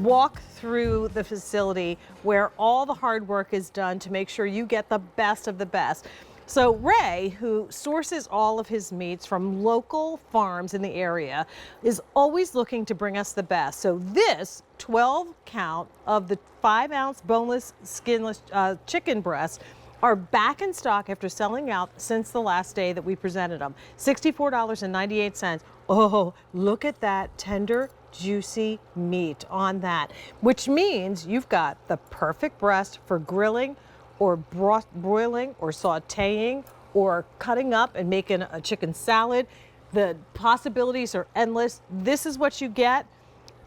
walk through the facility where all the hard work is done to make sure you get the best of the best. So Ray, who sources all of his meats from local farms in the area, is always looking to bring us the best. So this 12 count of the 5-ounce boneless, skinless chicken breasts are back in stock after selling out since the last day that we presented them. $64.98. Oh, look at that tender, juicy meat on that, which means you've got the perfect breast for grilling or broiling or sauteing or cutting up and making a chicken salad. The possibilities are endless. This is what you get.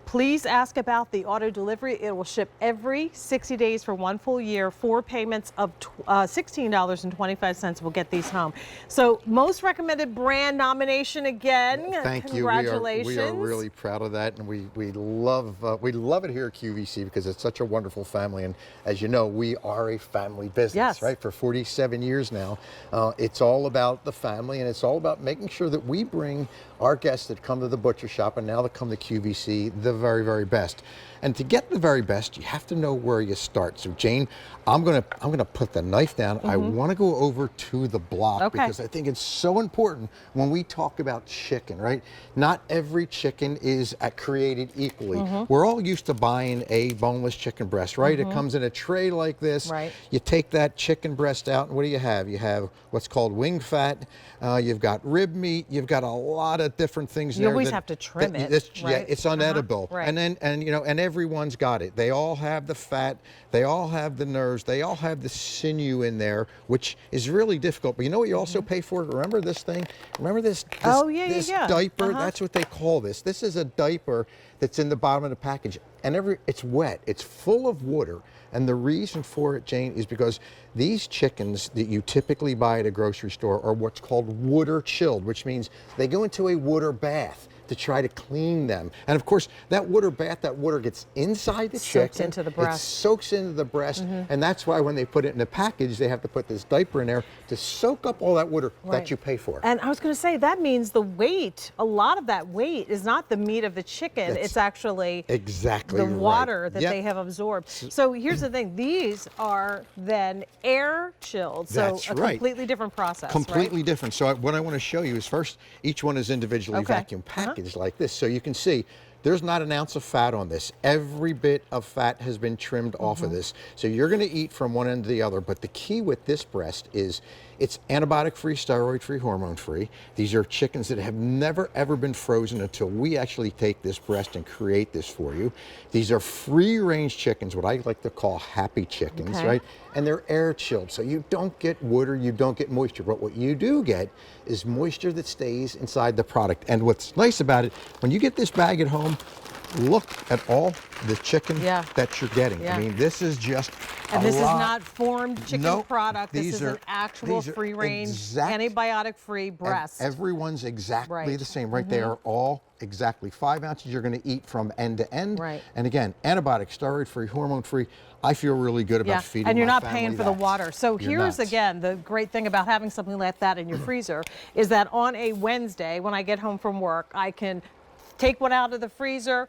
Please ask about the auto delivery. It will ship every 60 days for 1 full year. 4 payments of $16.25 will get these home. So most recommended brand nomination again. Thank you. Congratulations. We are really proud of that, and we love it here at QVC because it's such a wonderful family. And as you know, we are a family business, yes, right? For 47 years now. It's all about the family, and it's all about making sure that we bring our guests that come to the butcher shop and now that come to QVC the very, very best. And to get the very best, you have to know where you start. So Jane, I'm gonna put the knife down. I want to go over to the block because I think it's so important when we talk about chicken, right? Not every chicken is created equally. We're all used to buying a boneless chicken breast, right? It comes in a tray like this. Right. You take that chicken breast out, and what do you have? You have what's called wing fat. You've got rib meat. You've got a lot of different things. You always have to trim it. Right? Yeah, it's unedible. Right. And you know, and everyone's got it. They all have the fat. They all have the nerves. They all have the sinew in there, which is really difficult. But you know what you also pay for? Remember this thing? Remember this diaper? That's what they call this. This is a diaper that's in the bottom of the package. And it's wet. It's full of water. And the reason for it, Jane, is because these chickens that you typically buy at a grocery store are what's called water chilled, which means they go into a water bath to try to clean them. And of course, that water bath, that water gets inside the chicken. Soaks into the breast. It soaks into the breast. And that's why when they put it in the package, they have to put this diaper in there to soak up all that water that you pay for. And I was going to say, that means the weight, a lot of that weight is not the meat of the chicken. It's actually the water that they have absorbed. So here's the thing. These are then air chilled. So a completely different process. Completely different. So what I want to show you is first, each one is individually vacuum packaged like this. So you can see there's not an ounce of fat on this. Every bit of fat has been trimmed off of this. So you're going to eat from one end to the other. But the key with this breast is it's antibiotic-free, steroid-free, hormone-free. These are chickens that have never, ever been frozen until we actually take this breast and create this for you. These are free-range chickens, what I like to call happy chickens, right? And they're air-chilled, so you don't get water, you don't get moisture. But what you do get is moisture that stays inside the product. And what's nice about it, when you get this bag at home, look at all the chicken that you're getting. I mean, this is just and this is not formed chicken product. This is an actual free-range, antibiotic-free breast. Everyone's exactly the same, right? They are all exactly 5 ounces you're going to eat from end to end. And again, antibiotic, steroid-free, hormone-free. I feel really good about feeding my family. And you're not paying for the water. So here's again, the great thing about having something like that in your freezer is that on a Wednesday, when I get home from work, I can take one out of the freezer,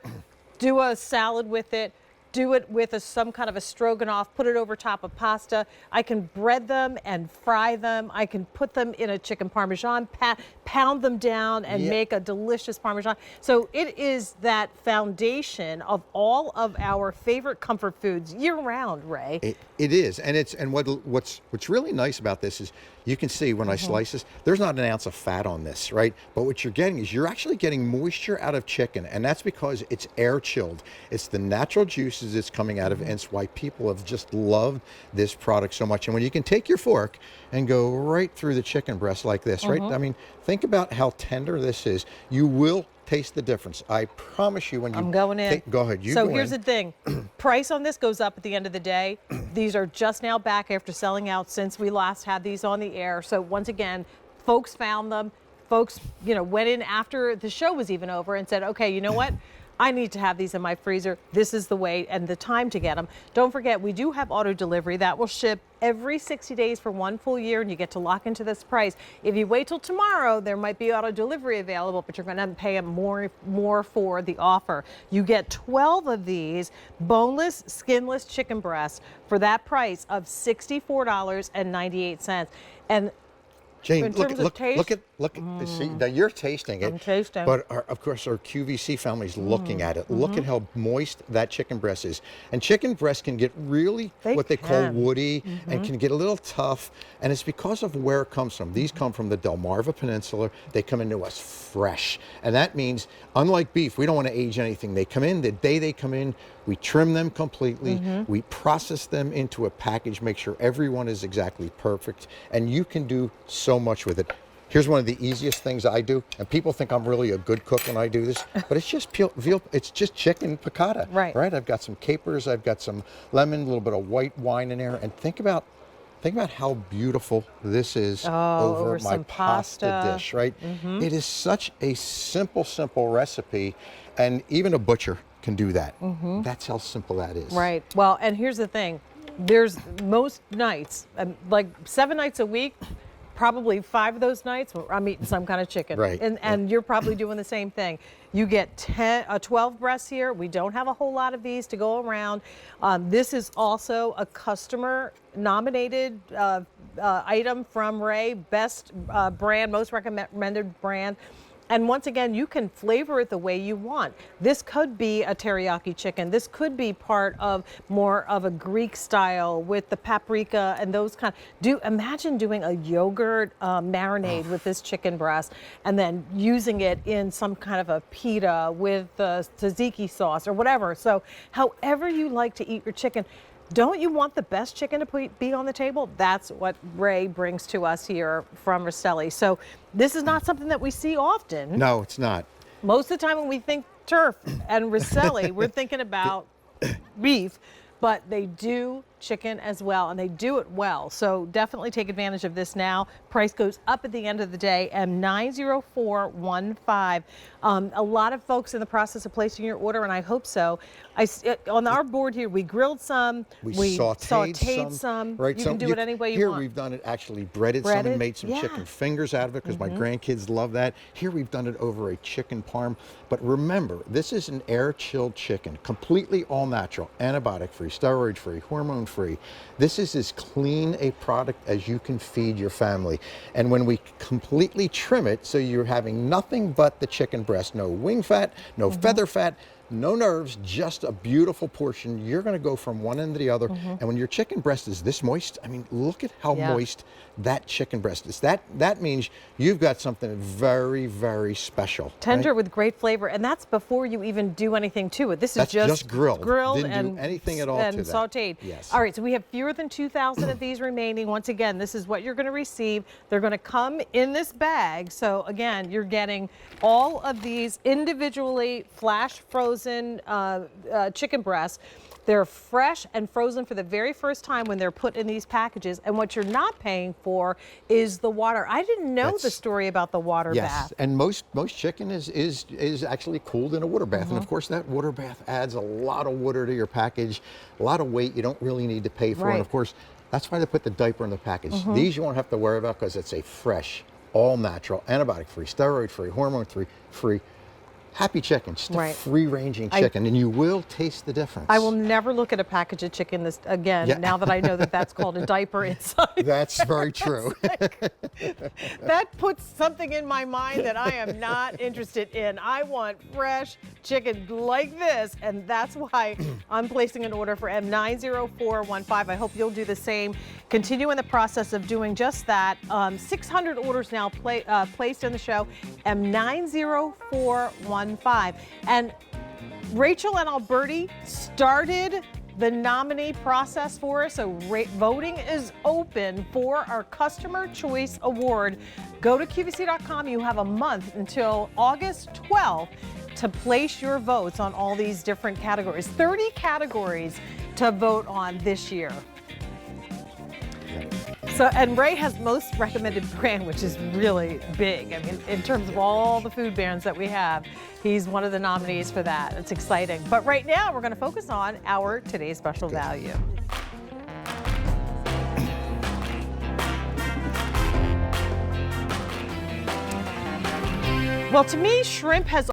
do a salad with it, do it with some kind of a stroganoff, put it over top of pasta. I can bread them and fry them. I can put them in a chicken parmesan, pound them down and make a delicious parmesan. So it is that foundation of all of our favorite comfort foods year round, Ray. It is, and what's really nice about this is you can see when I slice this, there's not an ounce of fat on this, right? But what you're getting is you're actually getting moisture out of chicken, and that's because it's air chilled. It's the natural juices that's coming out of it, and it's why people have just loved this product so much. And when you can take your fork and go right through the chicken breast like this, right? I mean, think about how tender this is. You will taste the difference. I promise you when you... I'm going in. Go ahead, you go in. So here's the thing. Price on this goes up at the end of the day. These are just now back after selling out since we last had these on the air. So once again, folks found them. Folks, went in after the show was even over and said, okay, you know what? I need to have these in my freezer. This is the way and the time to get them. Don't forget, we do have auto delivery that will ship every 60 days for 1 full year, and you get to lock into this price. If you wait till tomorrow, there might be auto delivery available, but you're going to pay them more for the offer. You get 12 of these boneless, skinless chicken breasts for that price of $64.98. And Jane, look at, see, now you're tasting it. I'm tasting. But of course, our QVC family's looking at it. Look at how moist that chicken breast is. And chicken breast can get really what they call woody and can get a little tough. And it's because of where it comes from. These come from the Delmarva Peninsula. They come into us fresh. And that means, unlike beef, we don't want to age anything. They come in, the day they come in, we trim them completely. We process them into a package, make sure everyone is exactly perfect. And you can do so much with it. Here's one of the easiest things I do, and people think I'm really a good cook when I do this, but it's just veal, it's just chicken piccata. Right. I've got some capers, I've got some lemon, a little bit of white wine in there, and think about how beautiful this is over my pasta dish, right? It is such a simple recipe, and even a butcher can do that. That's how simple that is. Right. Well, and here's the thing. There's most nights, like 7 nights a week, probably 5 of those nights I'm eating some kind of chicken. Right. And you're probably doing the same thing. You get 12 breasts here. We don't have a whole lot of these to go around. This is also a customer nominated item from Ray, best brand, most recommended brand. And once again, you can flavor it the way you want. This could be a teriyaki chicken. This could be part of more of a Greek style with the paprika and those kind. Imagine doing a yogurt marinade with this chicken breast and then using it in some kind of a pita with tzatziki sauce or whatever. So however you like to eat your chicken. Don't you want the best chicken to be on the table? That's what Ray brings to us here from Rastelli. So this is not something that we see often. No, it's not. Most of the time when we think turf and Rastelli, we're thinking about beef, but they do chicken as well, and they do it well. So definitely take advantage of this now. Price goes up at the end of the day, M90415. A lot of folks in the process of placing your order, and I hope so. On our board here, we grilled some, we sauteed some. Right, you can do it any way you want. Here we've done it actually breaded some and made some chicken fingers out of it because my grandkids love that. Here we've done it over a chicken parm. But remember, this is an air-chilled chicken, completely all natural, antibiotic-free, steroid-free, hormone-free. This is as clean a product as you can feed your family. And when we completely trim it, so you're having nothing but the chicken breast, no wing fat, no feather fat, no nerves, just a beautiful portion. You're going to go from one end to the other. And when your chicken breast is this moist, I mean, look at how moist that chicken breast is. That means you've got something very, very special. Tender with great flavor, and that's before you even do anything to it. This is just grilled. Didn't do anything at all to that. Sauteed. Yes. All right, so we have fewer than 2,000 of these remaining. Once again, this is what you're going to receive. They're going to come in this bag. So again, you're getting all of these individually flash frozen chicken breasts. They're fresh and frozen for the very first time when they're put in these packages. And what you're not paying for is the water. I didn't know the story about the water bath. Yes, and most chicken is actually cooled in a water bath. And of course, that water bath adds a lot of water to your package, a lot of weight you don't really need to pay for. And of course, that's why they put the diaper in the package. These you won't have to worry about because it's a fresh, all natural, antibiotic-free, steroid-free, hormone-free, happy chicken, just a free-ranging chicken, and you will taste the difference. I will never look at a package of chicken again, now that I know that that's called a diaper inside. That's very true. That puts something in my mind that I am not interested in. I want fresh chicken like this, and that's why I'm placing an order for M90415. I hope you'll do the same. Continue in the process of doing just that. 600 orders now placed in the show, M90415. And Rachel and Alberti started the nominee process for us, so voting is open for our Customer Choice Award. Go to QVC.com. You have a month until August 12th to place your votes on all these different categories. 30 categories to vote on this year. So, and Ray has most recommended brand, which is really big. I mean, in terms of all the food brands that we have, he's one of the nominees for that. It's exciting. But right now, we're going to focus on our today's special value. Well, to me, shrimp has